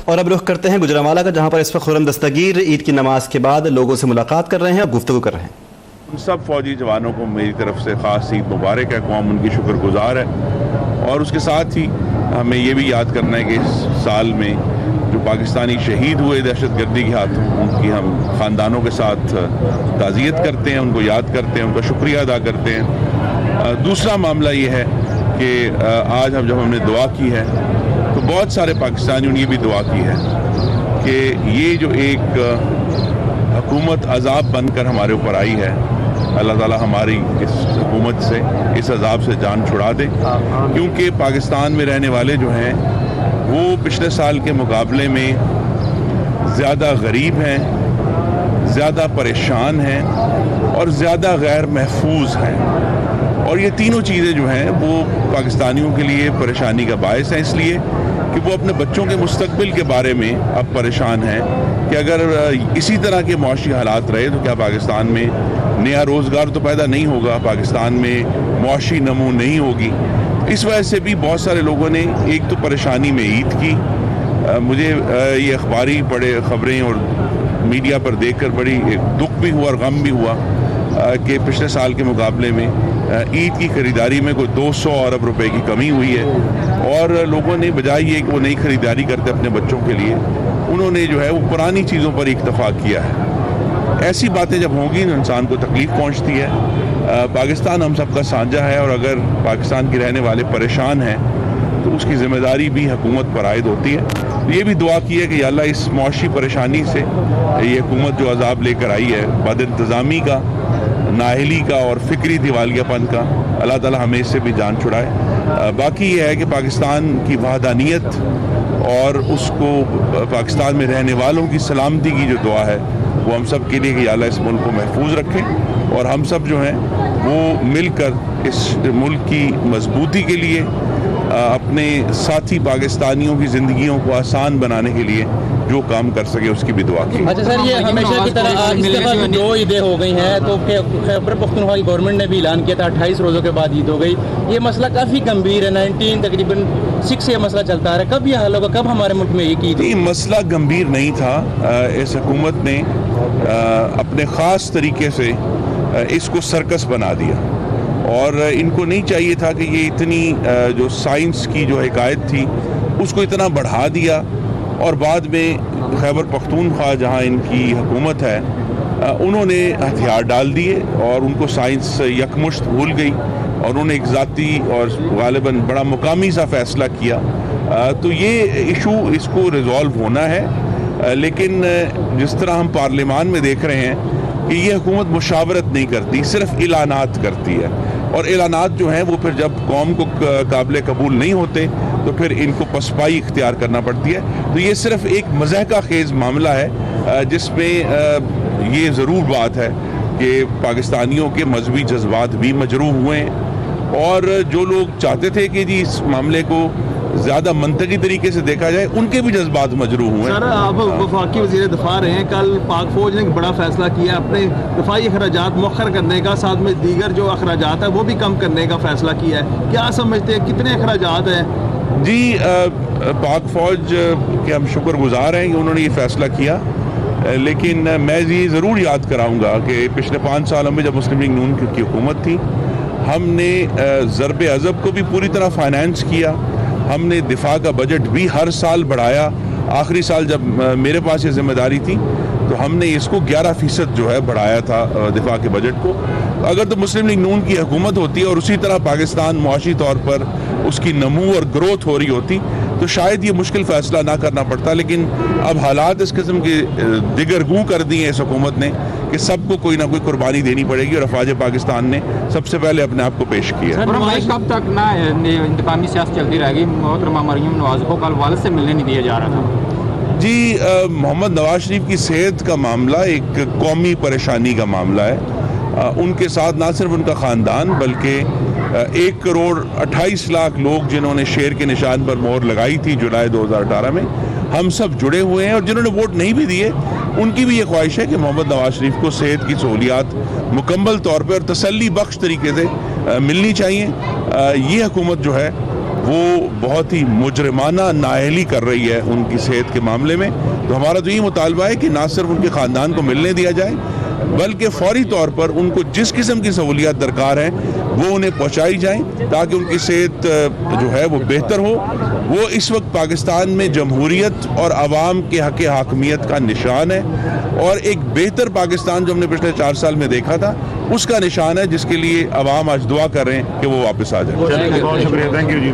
اور اب رخ کرتے ہیں گوجرانوالہ کا، جہاں پر اس وقت خرم دستگیر عید کی نماز کے بعد لوگوں سے ملاقات کر رہے ہیں اور گفتگو کر رہے ہیں۔ ان سب فوجی جوانوں کو میری طرف سے خاص عید مبارک ہے، قوم ان کی شکر گزار ہے، اور اس کے ساتھ ہی ہمیں یہ بھی یاد کرنا ہے کہ اس سال میں جو پاکستانی شہید ہوئے دہشت گردی کے ہاتھوں، ان کی ہم خاندانوں کے ساتھ تعزیت کرتے ہیں، ان کو یاد کرتے ہیں، ان کا شکریہ ادا کرتے ہیں۔ دوسرا معاملہ یہ ہے کہ آج جب ہم نے دعا کی ہے تو بہت سارے پاکستانیوں نے یہ بھی دعا کی ہے کہ یہ جو ایک حکومت عذاب بن کر ہمارے اوپر آئی ہے، اللہ تعالیٰ ہماری اس حکومت سے، اس عذاب سے جان چھڑا دے، کیونکہ پاکستان میں رہنے والے جو ہیں وہ پچھلے سال کے مقابلے میں زیادہ غریب ہیں، زیادہ پریشان ہیں اور زیادہ غیر محفوظ ہیں، اور یہ تینوں چیزیں جو ہیں وہ پاکستانیوں کے لیے پریشانی کا باعث ہیں، اس لیے کہ وہ اپنے بچوں کے مستقبل کے بارے میں اب پریشان ہیں کہ اگر اسی طرح کے معاشی حالات رہے تو کیا پاکستان میں نیا روزگار تو پیدا نہیں ہوگا، پاکستان میں معاشی نمو نہیں ہوگی۔ اس وجہ سے بھی بہت سارے لوگوں نے ایک تو پریشانی میں عید کی، مجھے یہ اخباری خبریں اور میڈیا پر دیکھ کر بڑی دکھ بھی ہوا اور غم بھی ہوا کہ پچھلے سال کے مقابلے میں عید کی خریداری میں کوئی 200 ارب روپے کی کمی ہوئی ہے، اور لوگوں نے بجائے یہ کہ وہ نئی خریداری کرتے اپنے بچوں کے لیے، انہوں نے جو ہے وہ پرانی چیزوں پر اکتفا کیا ہے۔ ایسی باتیں جب ہوں گی تو انسان کو تکلیف پہنچتی ہے۔ پاکستان ہم سب کا سانجہ ہے، اور اگر پاکستان کے رہنے والے پریشان ہیں تو اس کی ذمہ داری بھی حکومت پر عائد ہوتی ہے۔ یہ بھی دعا کی ہے کہ یا اللہ اس معاشی پریشانی سے یہ حکومت جو عذاب لے کر آئی ہے، بد انتظامی کا، نااہلی کا اور فکری دیوالیہ پن کا، اللہ تعالیٰ ہمیں اس سے بھی جان چھڑائے۔ باقی یہ ہے کہ پاکستان کی وحدانیت اور اس کو پاکستان میں رہنے والوں کی سلامتی کی جو دعا ہے وہ ہم سب کے لیے کہ یا اللہ اس ملک کو محفوظ رکھے، اور ہم سب جو ہیں وہ مل کر اس ملک کی مضبوطی کے لیے، اپنے ساتھی پاکستانیوں کی زندگیوں کو آسان بنانے کے لیے جو کام کر سکے اس کی بھی دعا کی۔ اچھا سر، یہ ہمیشہ کی طرح اس دفعہ بھی 2 عیدیں ہو گئی ہیں، تو خیبر پختونخوا کی گورنمنٹ نے بھی اعلان کیا تھا 28 روزوں کے بعد عید ہو گئی۔ یہ مسئلہ کافی گمبھیر ہے، 19 تقریباً 6 سے یہ مسئلہ چلتا رہا، کب یہ حل ہوگا، کب ہمارے ملک میں ایک عید؟ یہ مسئلہ گمبھیر نہیں تھا، اس حکومت نے اپنے خاص طریقے سے اس کو سرکس بنا دیا، اور ان کو نہیں چاہیے تھا کہ یہ اتنی جو سائنس کی جو حکایت تھی اس کو اتنا بڑھا دیا، اور بعد میں خیبر پختونخوا جہاں ان کی حکومت ہے انہوں نے ہتھیار ڈال دیے اور ان کو سائنس یکمشت بھول گئی، اور انہوں نے ایک ذاتی اور غالباً بڑا مقامی سا فیصلہ کیا۔ تو یہ ایشو اس کو ریزالو ہونا ہے، لیکن جس طرح ہم پارلیمان میں دیکھ رہے ہیں کہ یہ حکومت مشاورت نہیں کرتی، صرف اعلانات کرتی ہے، اور اعلانات جو ہیں وہ پھر جب قوم کو قابل قبول نہیں ہوتے تو پھر ان کو پسپائی اختیار کرنا پڑتی ہے۔ تو یہ صرف ایک مضحکہ خیز معاملہ ہے جس میں یہ ضرور بات ہے کہ پاکستانیوں کے مذہبی جذبات بھی مجروح ہوئے ہیں، اور جو لوگ چاہتے تھے کہ جی اس معاملے کو زیادہ منطقی طریقے سے دیکھا جائے ان کے بھی جذبات مجروح ہوئے ہیں۔ سر، آپ وفاقی وزیر دفاع رہے ہیں، کل پاک فوج نے ایک بڑا فیصلہ کیا اپنے دفاعی اخراجات مؤخر کرنے کا، ساتھ میں دیگر جو اخراجات ہیں وہ بھی کم کرنے کا فیصلہ کیا ہے، کیا سمجھتے ہیں کتنے اخراجات ہیں؟ جی، پاک فوج کے ہم شکر گزار ہیں کہ انہوں نے یہ فیصلہ کیا، لیکن میں یہ ضرور یاد کراؤں گا کہ پچھلے 5 سالوں میں جب مسلم لیگ نون کی حکومت تھی، ہم نے ضرب عضب کو بھی پوری طرح فائنانس کیا، ہم نے دفاع کا بجٹ بھی ہر سال بڑھایا۔ آخری سال جب میرے پاس یہ ذمہ داری تھی تو ہم نے اس کو 11% جو ہے بڑھایا تھا دفاع کے بجٹ کو۔ اگر تو مسلم لیگ نون کی حکومت ہوتی اور اسی طرح پاکستان معاشی طور پر اس کی نمو اور گروتھ ہو رہی ہوتی تو شاید یہ مشکل فیصلہ نہ کرنا پڑتا، لیکن اب حالات اس قسم کے دگرگوں کر دی ہیں اس حکومت نے کہ سب کو کوئی نہ کوئی قربانی دینی پڑے گی، اور افواج پاکستان نے سب سے پہلے اپنے آپ کو پیش کیا۔ کب تک نہ انتقامی سیاست چلتی رہے گی؟ محترمہ مریم نواز کو کل والد سے ملنے نہیں دیا جا رہا تھا۔ جی، محمد نواز شریف کی صحت کا معاملہ ایک قومی پریشانی کا معاملہ ہے۔ ان کے ساتھ نہ صرف ان کا خاندان بلکہ 1.28 کروڑ لوگ جنہوں نے شیر کے نشان پر مہر لگائی تھی جولائی 2018 میں، ہم سب جڑے ہوئے ہیں، اور جنہوں نے ووٹ نہیں بھی دیے ان کی بھی یہ خواہش ہے کہ محمد نواز شریف کو صحت کی سہولیات مکمل طور پر اور تسلی بخش طریقے سے ملنی چاہیے۔ یہ حکومت جو ہے وہ بہت ہی مجرمانہ نااہلی کر رہی ہے ان کی صحت کے معاملے میں. تو ہمارا تو یہ مطالبہ ہے کہ نہ صرف ان کے خاندان کو ملنے دیا جائے بلکہ فوری طور پر ان کو جس قسم کی سہولیات درکار ہیں وہ انہیں پہنچائی جائیں تاکہ ان کی صحت جو ہے وہ بہتر ہو. وہ اس وقت پاکستان میں جمہوریت اور عوام کے حق حاکمیت کا نشان ہے اور ایک بہتر پاکستان جو ہم نے پچھلے 4 سال میں دیکھا تھا اس کا نشان ہے جس کے لیے عوام آج دعا کر رہے ہیں کہ وہ واپس آ جائیں. بہت شکریہ. Thank you G.